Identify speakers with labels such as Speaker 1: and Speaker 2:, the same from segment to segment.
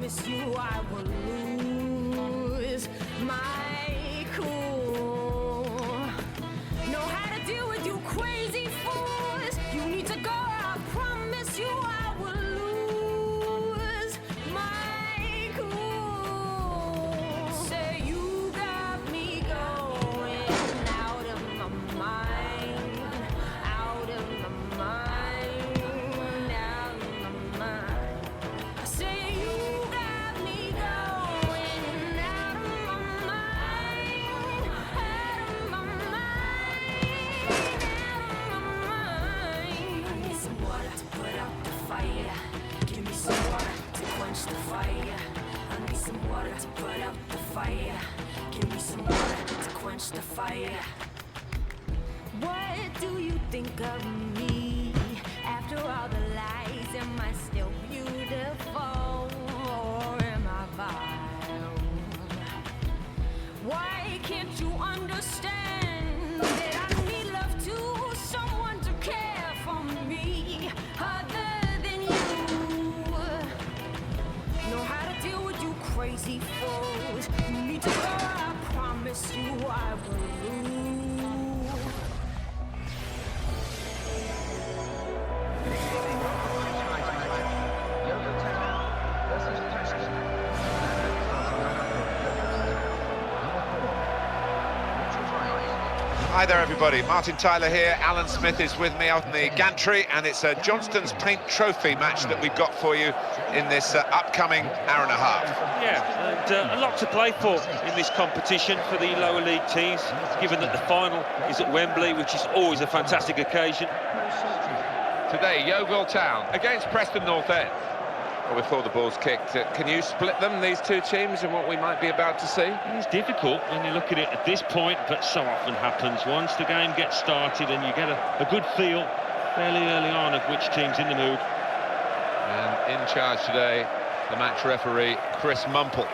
Speaker 1: promise you I will lose my cool. Know how to deal with you crazy fools. You need to go, I promise you I will lose my cool. Say you got me going out of my mind, out of my mind, out of my mind. Say you got me going out of my mind, out of my mind, out of my mind. I need some water to put out the fire. Give me some water to quench the fire. I need some water to put out the fire. Give me some water to quench the fire. What do you think of me? After all the lies, am I still beautiful or am I vile? Why can't you understand that I need love too? Someone to care for me other than you. Know how to deal with you crazy fools. You need to go, I promise you I will lose.
Speaker 2: Hi there everybody, Martin Tyler here, Alan Smith is with me out in the gantry, and it's a Johnston's Paint Trophy match that we've got for you in this upcoming hour and a half.
Speaker 3: Yeah, and a lot to play for in this competition for the lower league teams, given that the final is at Wembley, which is always a fantastic occasion.
Speaker 2: Today, Yeovil Town against Preston North End. Well, before the ball's kicked, can you split them, these two teams, and what we might be about to see?
Speaker 3: It's difficult when you look at it at this point, but so often happens. Once the game gets started and you get a good feel fairly early on of which team's in the mood.
Speaker 2: And in charge today, the match referee, Chris Mumple.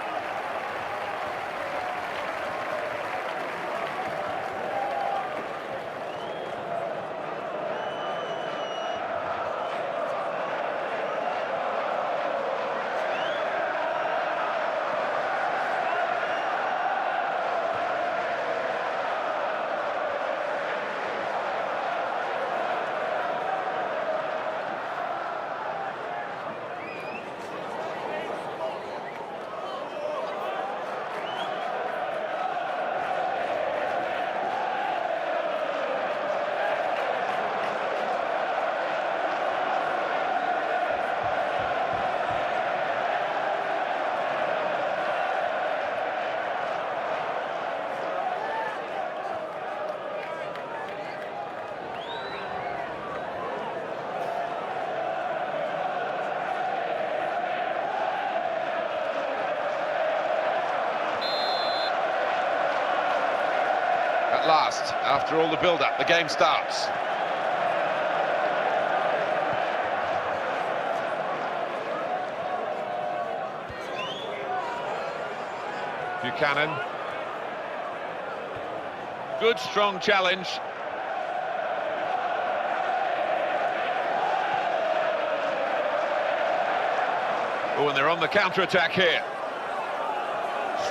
Speaker 2: At last, after all the build-up, the game starts. Buchanan. Good, strong challenge. Oh, and they're on the counter-attack here.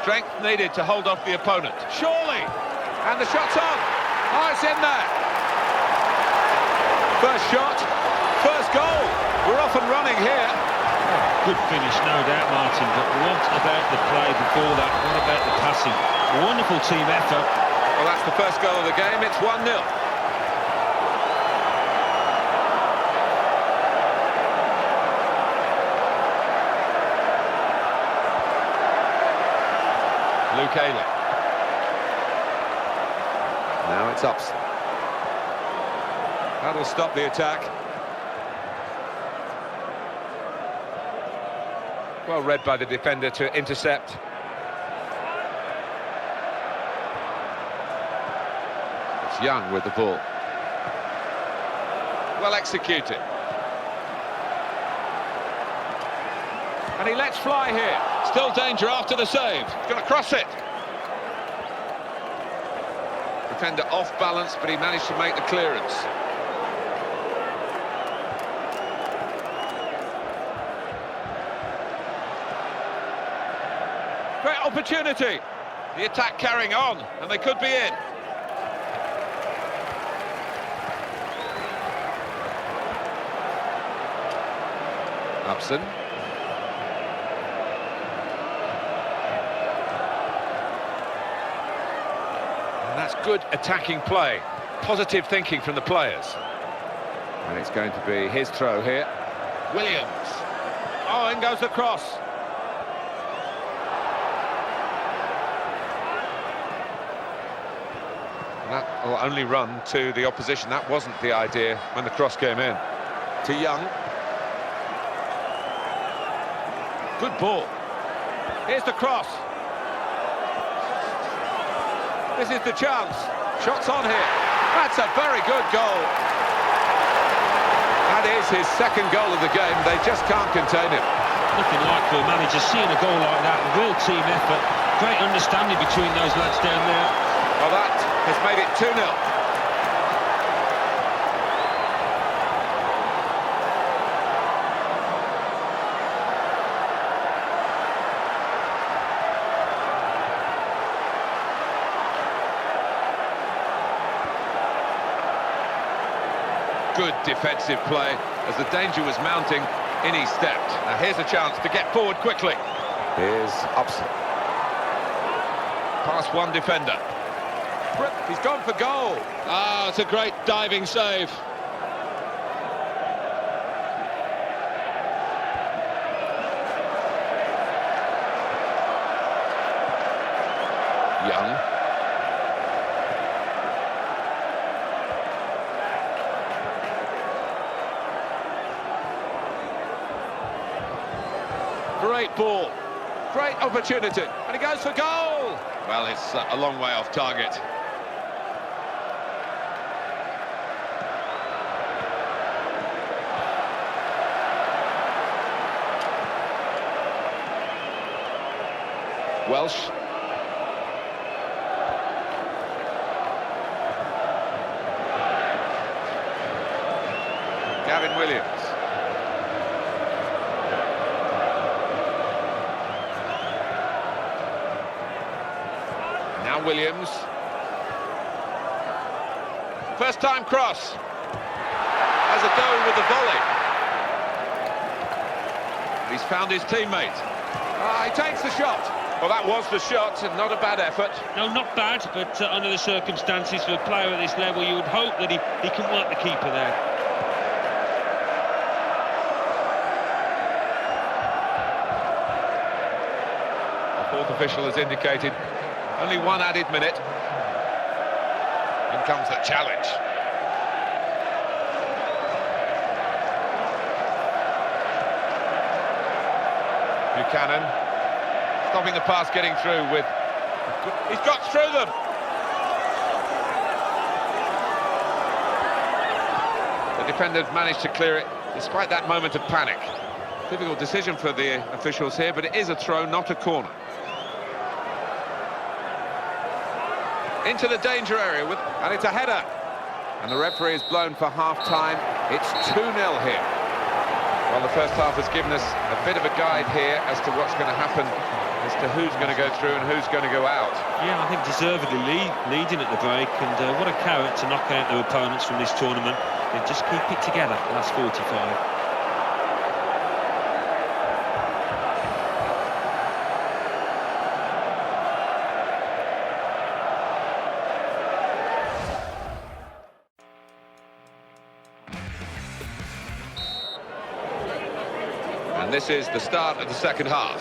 Speaker 2: Strength needed to hold off the opponent. Surely! And the shot's on. Oh, it's in there. First shot, first goal. We're off and running here.
Speaker 3: Good finish, no doubt, Martin, but what about the play before that? What about the passing? Wonderful team effort.
Speaker 2: Well, that's the first goal of the game. It's 1-0. Luke Ayling. Now it's Upson. That'll stop the attack. Well read by the defender to intercept. It's Young with the ball. Well executed. And he lets fly here. Still danger after the save. He's going to cross it. Defender off balance, but he managed to make the clearance. opportunity. The attack carrying on, and they could be in. Upson. And that's good attacking play. Positive thinking from the players. And it's going to be his throw here. Williams. Oh, in goes the cross. That will only run to the opposition. That wasn't the idea when the cross came in. To Young. Good ball. Here's the cross. This is the chance. Shots on here. That's a very good goal. That is his second goal of the game. They just can't contain him.
Speaker 3: Nothing like for a manager seeing a goal like that. A real team effort. Great understanding between those lads down there.
Speaker 2: Well, that has made it 2-0. Good defensive play. As the danger was mounting, in he stepped. Now here's a chance to get forward quickly. Here's Upson. Past one defender. He's gone for goal. Ah, it's a great diving save. Young. Great ball, great opportunity, and he goes for goal! Well, it's a long way off target. Welsh. Gavin Williams. Now Williams. First time cross. Has a go with the volley. He's found his teammate. He takes the shot. Well, that was the shot, and not a bad effort.
Speaker 3: No, not bad, but under the circumstances for a player at this level, you would hope that he can work the keeper there.
Speaker 2: The fourth official has indicated only one added minute. In comes the challenge. Buchanan stopping the pass getting through with... He's got through them! The defenders managed to clear it despite that moment of panic. Difficult decision for the officials here, but it is a throw, not a corner. Into the danger area, and it's a header. And the referee is blown for half-time. It's 2-0 here. Well, the first half has given us a bit of a guide here as to what's going to happen, as to who's going to go through and who's going to go out.
Speaker 3: Yeah, I think deservedly leading at the break, and what a carrot to knock out their opponents from this tournament. They just keep it together the last 45.
Speaker 2: And this is the start of the second half.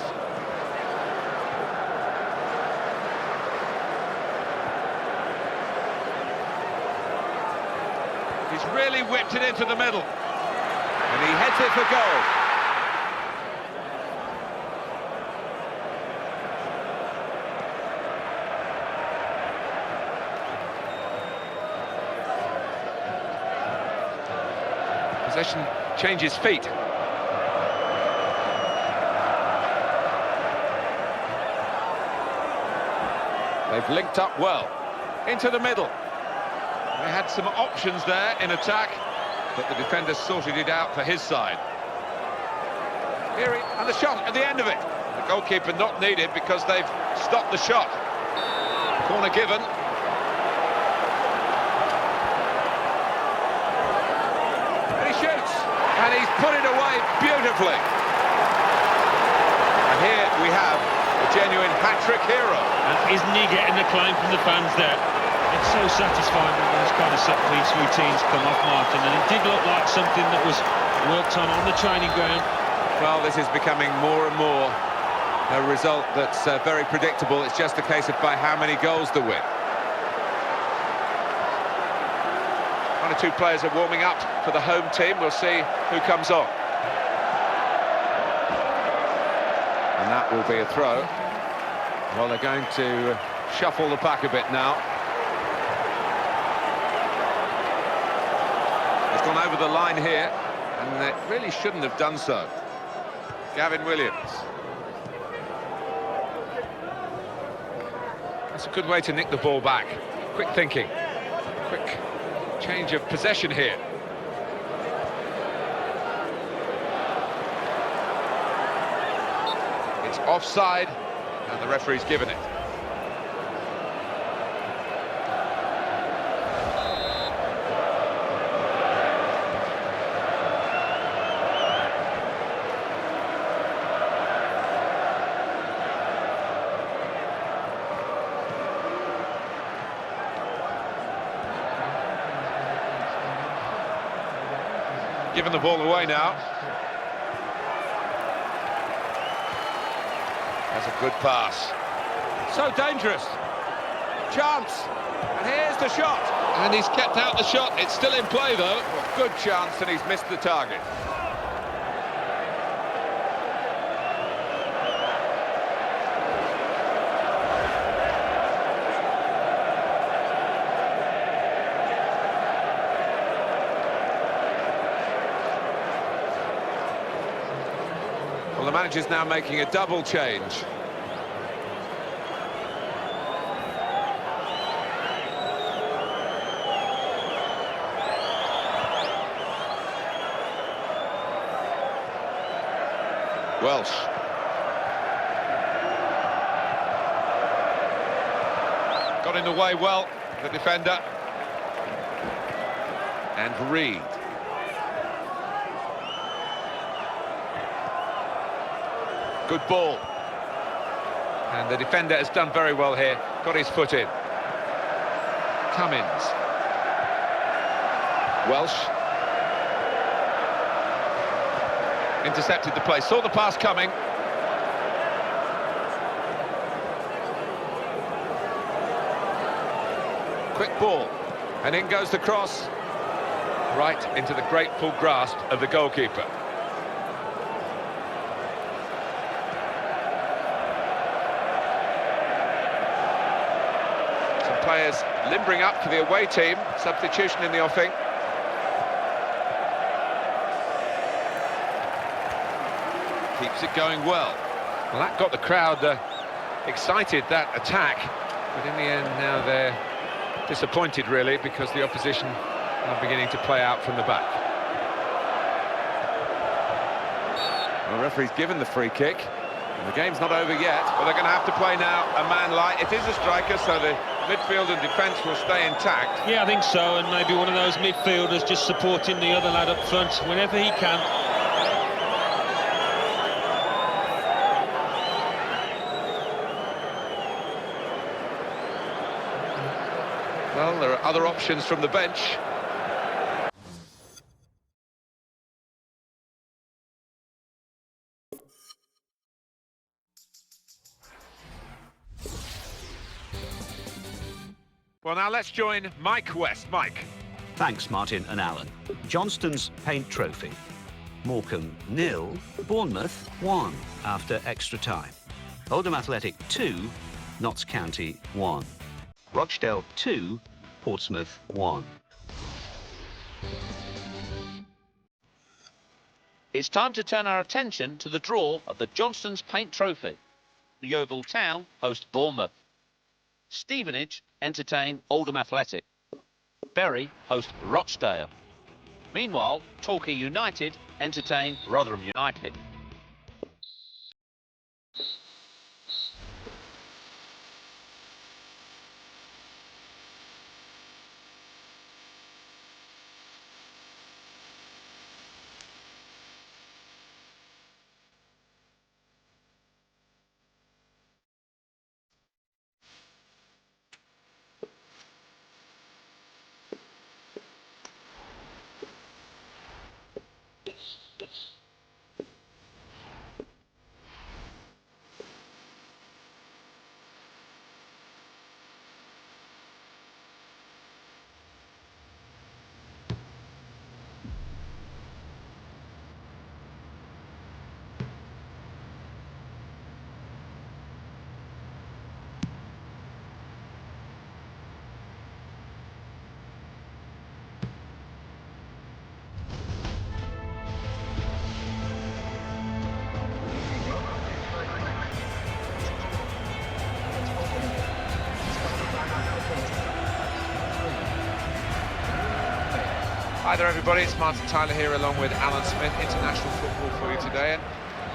Speaker 2: He's really whipped it into the middle. And he heads it for goal. Possession changes feet. They've linked up well. Into the middle. They had some options there in attack, but the defender sorted it out for his side. And the shot at the end of it. The goalkeeper not needed because they've stopped the shot. Corner given. And he shoots. And he's put it away beautifully. And here we have a genuine hat-trick hero.
Speaker 3: And isn't he getting the claim from the fans there? It's so satisfying when those kind of set-piece routines come off, Martin, and it did look like something that was worked on the training ground.
Speaker 2: Well, this is becoming more and more a result that's very predictable. It's just a case of by how many goals they win. One or two players are warming up for the home team. We'll see who comes on. And that will be a throw. Well, they're going to shuffle the pack a bit now. It's gone over the line here, and it really shouldn't have done so. Gavin Williams. That's a good way to nick the ball back. Quick thinking. Quick change of possession here. It's offside, and the referee's given it. Giving the ball away now. That's a good pass. So dangerous. Chance. And here's the shot. And he's kept out the shot. It's still in play, though. Well, good chance, and he's missed the target. Well, the manager's now making a double change. Welsh. Got in the way well, the defender. And Reed. Good ball. And the defender has done very well here. Got his foot in. Cummins. Welsh. Intercepted the play. Saw the pass coming. Quick ball. And in goes the cross. Right into the grateful grasp of the goalkeeper. Players limbering up for the away team. Substitution in the offing. Keeps it going well. Well, that got the crowd excited, that attack. But in the end, now they're disappointed, really, because the opposition are beginning to play out from the back. Well, the referee's given the free kick. And the game's not over yet, but they're going to have to play now a man light. It is a striker, so the midfield and defence will stay intact.
Speaker 3: Yeah, I think so, and maybe one of those midfielders just supporting the other lad up front whenever he can.
Speaker 2: Well, there are other options from the bench. Well, now let's join Mike West. Mike.
Speaker 4: Thanks, Martin and Alan. Johnston's Paint Trophy. Morecambe 0, Bournemouth 1 after extra time. Oldham Athletic 2, Notts County 1. Rochdale 2, Portsmouth 1.
Speaker 5: It's time to turn our attention to the draw of the Johnston's Paint Trophy. The Yeovil Town host Bournemouth. Stevenage entertain Oldham Athletic. Bury host Rochdale. Meanwhile, Torquay United entertain Rotherham United.
Speaker 2: Hi there everybody, it's Martin Tyler here along with Alan Smith, international football for you today, and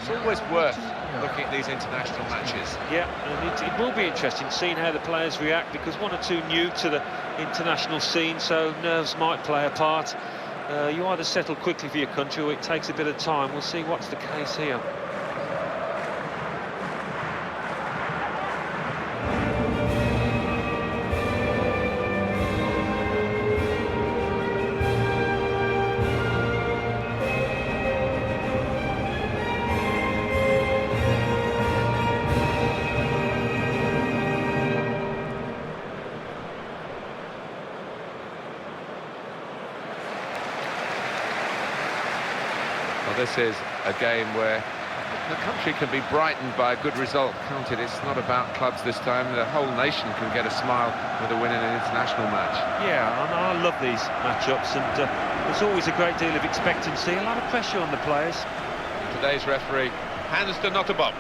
Speaker 2: it's always worth looking at these international matches.
Speaker 3: Yeah, and it will be interesting seeing how the players react, because one or two new to the international scene, so nerves might play a part. You either settle quickly for your country or it takes a bit of time. We'll see what's the case here.
Speaker 2: Well, this is a game where the country can be brightened by a good result, can't it? It's not about clubs this time. The whole nation can get a smile with a win in an international match.
Speaker 3: Yeah, and I love these matchups, and there's always a great deal of expectancy, a lot of pressure on the players.
Speaker 2: Today's referee hands to Notterbob.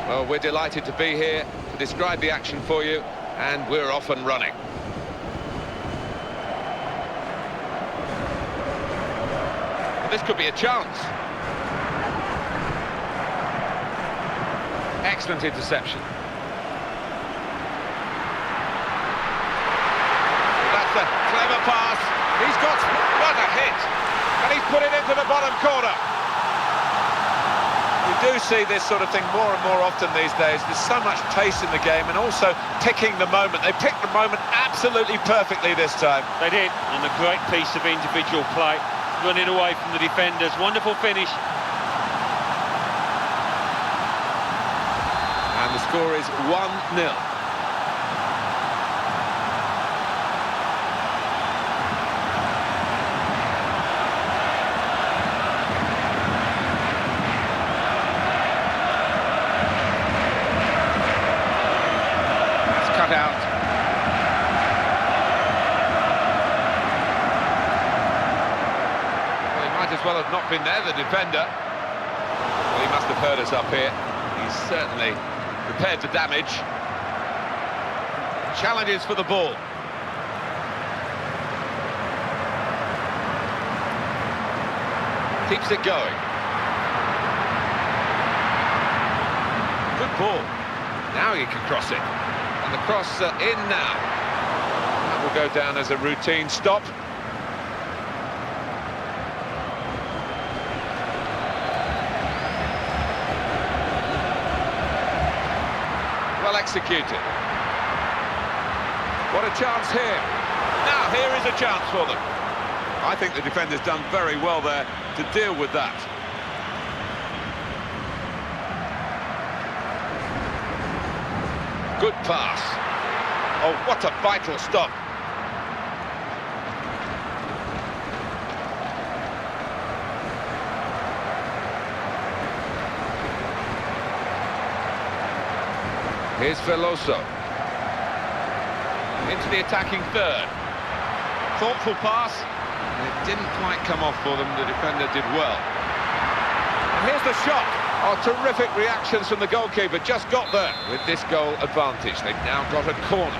Speaker 2: Well, we're delighted to be here to describe the action for you, and we're off and running. Well, this could be a chance. Excellent interception. That's a clever pass. He's got what a hit, and he's put it into the bottom corner. We do see this sort of thing more and more often these days. There's so much pace in the game, and also picking the moment. They picked the moment absolutely perfectly this time.
Speaker 3: They did, and a great piece of individual play, running away from the defenders. Wonderful finish.
Speaker 2: And the score is 1-0. Out. Well, he might as well have not been there, the defender. Well, he must have heard us up here. He's certainly prepared for damage. Challenges for the ball. Keeps it going. Good ball. Now he can cross it. And the cross in now. That will go down as a routine stop. Well executed. What a chance here. Now here is a chance for them. I think the defender's done very well there to deal with that. Good pass. Oh, what a vital stop. Here's Veloso. Into the attacking third. Thoughtful pass. It didn't quite come off for them. The defender did well. And here's the shot. Oh, terrific reactions from the goalkeeper, just got there with this goal advantage. They've now got a corner.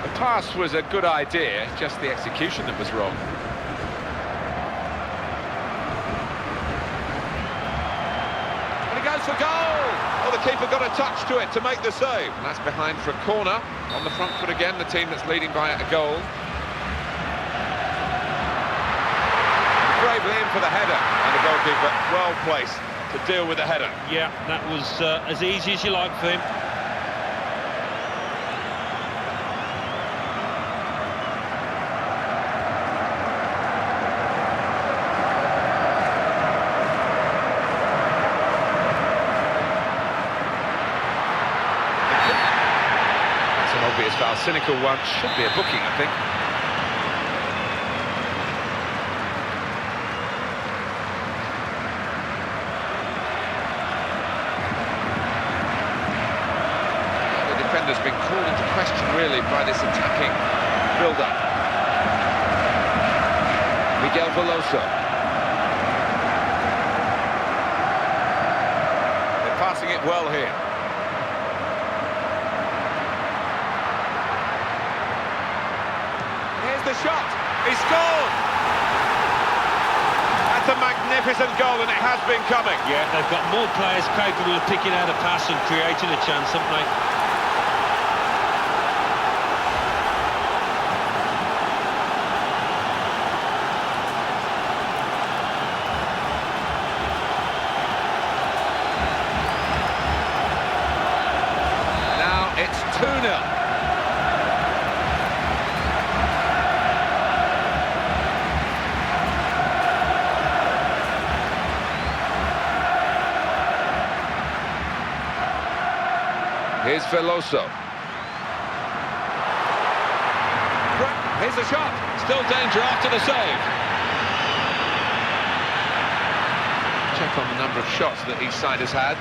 Speaker 2: The pass was a good idea, just the execution that was wrong. And he goes for goal! Well, the keeper got a touch to it to make the save. And that's behind for a corner. On the front foot again, the team that's leading by a goal. Bravely in for the header, and the goalkeeper well placed to deal with the header.
Speaker 3: Yeah, that was as easy as you like for him.
Speaker 2: That's an obvious foul, cynical one, should be a booking, I think. Has been called into question really by this attacking build-up. Miguel Veloso. They're passing it well here. Here's the shot. He scored. That's a magnificent goal, and it has been coming.
Speaker 3: Yeah, they've got more players capable of picking out a pass and creating a chance, haven't they?
Speaker 2: It's 2-0. Here's Veloso. Here's the shot. Still danger after the save. Check on the number of shots that each side has had.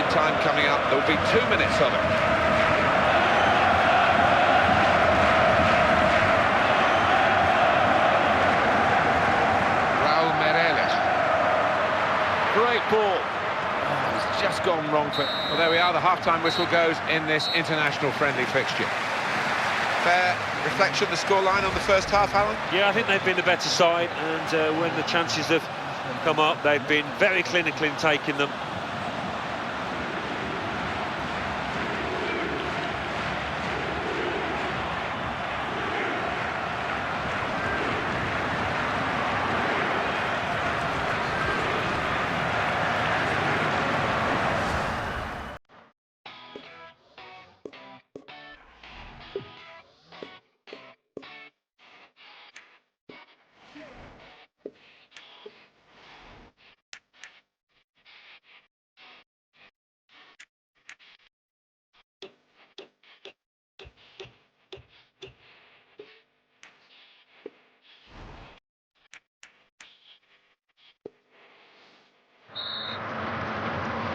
Speaker 2: Time coming up, there'll be 2 minutes of it. Raul Meireles. Great ball. Oh, it's just gone wrong for... Well, there we are, the half-time whistle goes in this international friendly fixture. Fair reflection, the scoreline on the first half, Alan?
Speaker 3: Yeah, I think they've been the better side, and when the chances have come up, they've been very clinical in taking them.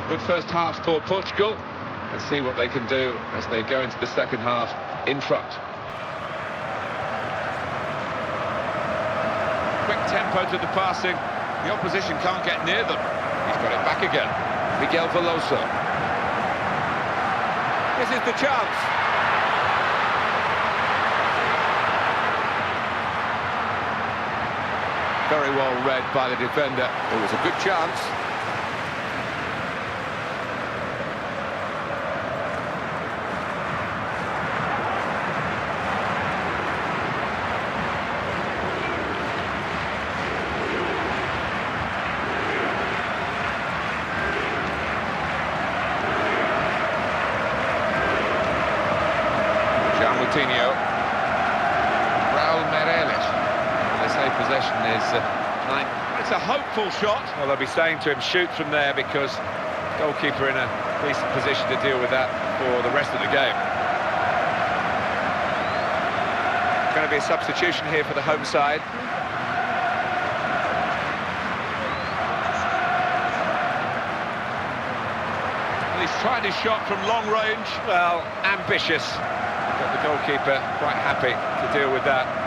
Speaker 2: Good first half for Portugal. Let's see what they can do as they go into the second half in front. Quick tempo to the passing. The opposition can't get near them. He's got it back again. Miguel Veloso. This is the chance. Very well read by the defender. It was a good chance. Raul Meireles. They say possession is 9. It's a hopeful shot. Well, they'll be saying to him, shoot from there, because goalkeeper in a decent position to deal with that for the rest of the game. going to be a substitution here for the home side. And he's tried his shot from long range. Well, ambitious. But the goalkeeper quite happy to deal with that.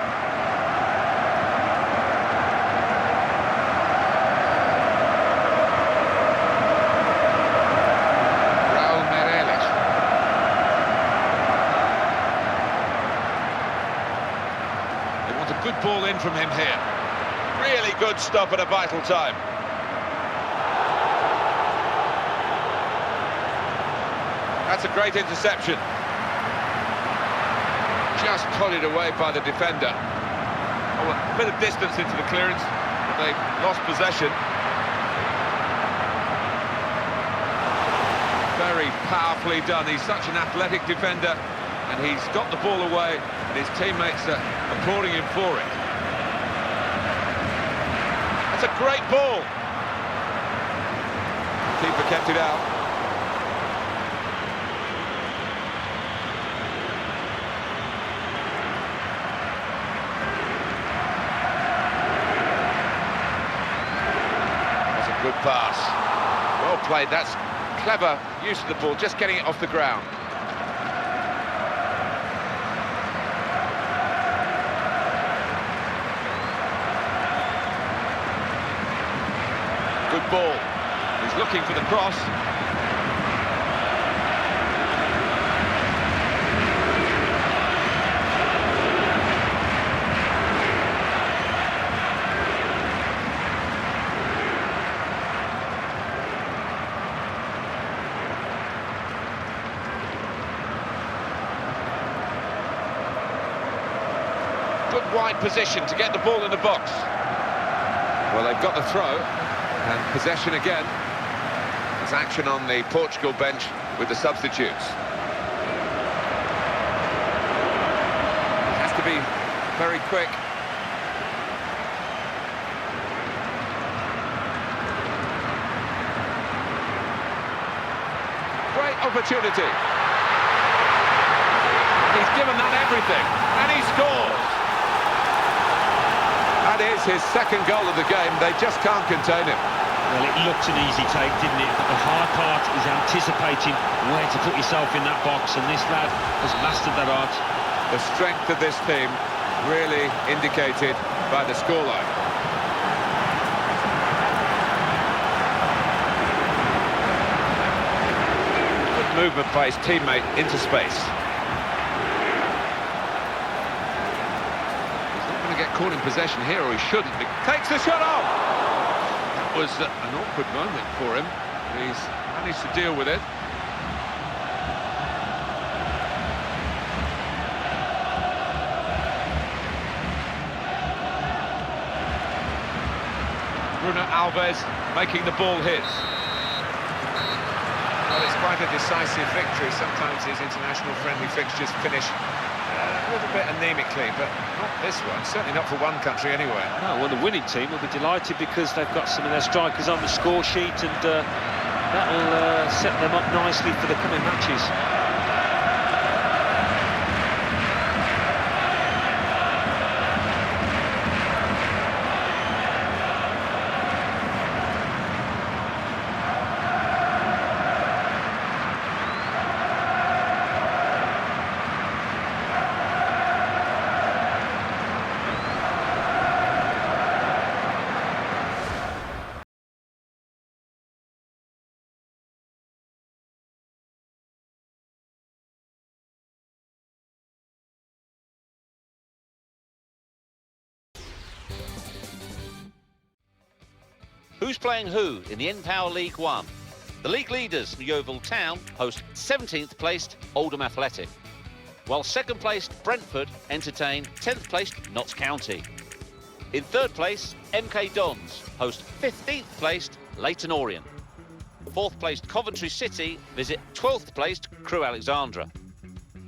Speaker 2: Good ball in from him here. Really good stop at a vital time. That's a great interception. Just prodded away by the defender. Oh, a bit of distance into the clearance, but they've lost possession. Very powerfully done. He's such an athletic defender, and he's got the ball away, and his teammates are applauding him for it. That's a great ball. Keeper kept it out. That's a good pass. Well played. That's clever use of the ball, just getting it off the ground. Good ball. He's looking for the cross. Good wide position to get the ball in the box. Well, they've got the throw. And possession again. There's action on the Portugal bench with the substitutes. It has to be very quick. Great opportunity. He's given that everything, and he scores. That is his second goal of the game. They just can't contain him.
Speaker 3: Well, it looked an easy take, didn't it? But the hard part is anticipating where to put yourself in that box, and this lad has mastered that art.
Speaker 2: The strength of this team really indicated by the scoreline. Good movement by his teammate into space. Get caught in possession here, or he shouldn't. He takes the shot off. That was an awkward moment for him. He's managed to deal with it. Bruno Alves making the ball his. Well, it's quite a decisive victory. Sometimes his international friendly fixtures finish a little bit anemically, but not this one, certainly not for one country anyway.
Speaker 3: No, well, the winning team will be delighted because they've got some of their strikers on the score sheet, and that'll set them up nicely for the coming matches.
Speaker 5: Who's playing who in the N-Power League One? The league leaders, Yeovil Town, host 17th placed Oldham Athletic, while second placed Brentford entertain 10th placed Notts County. In third place, MK Dons host 15th placed Leyton Orient. Fourth placed Coventry City visit 12th placed Crewe Alexandra.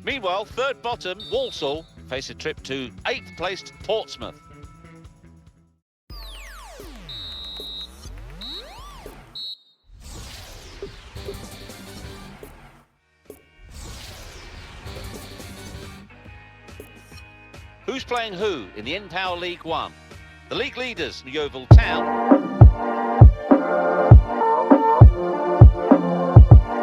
Speaker 5: Meanwhile, third bottom Walsall face a trip to 8th placed Portsmouth. Who's playing who in the N-Power League One? The league leaders, Yeovil Town,